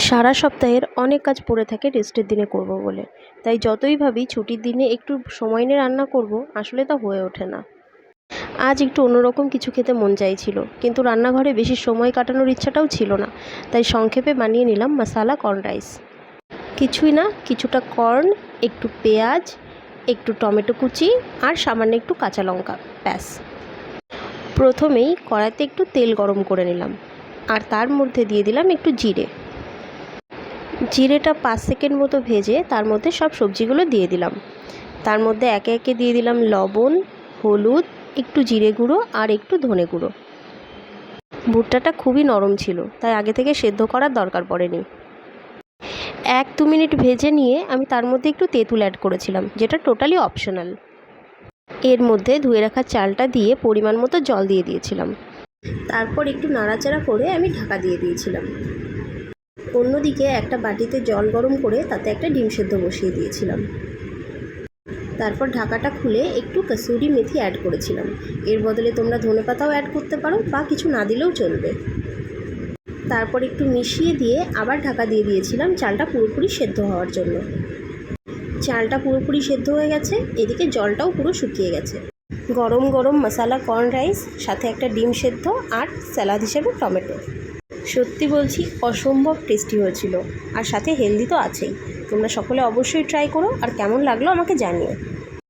সারা সপ্তাহের অনেক কাজ পড়ে থাকে রেস্টের দিনে করব বলে, তাই যতই ভাবি ছুটির দিনে একটু সময় নিয়ে রান্না করব, আসলে তা হয়ে ওঠে না। আজ একটু অন্যরকম কিছু খেতে মন চাইছিল, কিন্তু রান্নাঘরে বেশি সময় কাটানোর ইচ্ছাটাও ছিল না। তাই সংক্ষেপে বানিয়ে নিলাম মশালা কর্ন রাইস। কিছুই না, কিছুটা কর্ন, একটু পেঁয়াজ, একটু টমেটো কুচি আর সামান্য একটু কাঁচা লঙ্কা, ব্যাস। প্রথমেই কড়াইতে একটু তেল গরম করে নিলাম, আর তার মধ্যে দিয়ে দিলাম একটু জিরেটা 5 সেকেন্ড মতো ভেজে তার মধ্যে সব সবজিগুলো দিয়ে দিলাম। তার মধ্যে একে একে দিয়ে দিলাম লবণ, হলুদ, একটু জিরে গুঁড়ো আর একটু ধনে গুঁড়ো। ভুট্টাটা খুবই নরম ছিল, তাই আগে থেকে সেদ্ধ করার দরকার পড়েনি। 1-2 মিনিট ভেজে নিয়ে আমি তার মধ্যে একটু তেঁতুল অ্যাড করেছিলাম, যেটা টোটালি অপশনাল। এর মধ্যে ধুয়ে রাখা চালটা দিয়ে পরিমাণ মতো জল দিয়ে দিয়েছিলাম। তারপর একটু নাড়াচাড়া করে আমি ঢাকা দিয়ে দিয়েছিলাম। অন্যদিকে একটা বাটিতে জল গরম করে তাতে একটা ডিম সেদ্ধ বসিয়ে দিয়েছিলাম। তারপর ঢাকাটা খুলে একটু কসুরি মেথি অ্যাড করেছিলাম। এর বদলে তোমরা ধনেপাতাও অ্যাড করতে পারো, বা কিছু না দিলেও চলবে। তারপর একটু মিশিয়ে দিয়ে আবার ঢাকা দিয়ে দিয়েছিলাম চালটা পুরোপুরি সেদ্ধ হওয়ার জন্য। চালটা পুরোপুরি সেদ্ধ হয়ে গেছে, এদিকে জলটাও পুরো শুকিয়ে গেছে। গরম গরম মশালা কর্ন রাইস, সাথে একটা ডিম সেদ্ধ আর স্যালাড হিসেবে টমেটো। সত্যি বলছি, অসম্ভব টেস্টি হয়েছিল, আর সাথে হেলদি তো আছেই। তোমরা সকলে অবশ্যই ট্রাই করো, আর কেমন লাগলো আমাকে জানিও।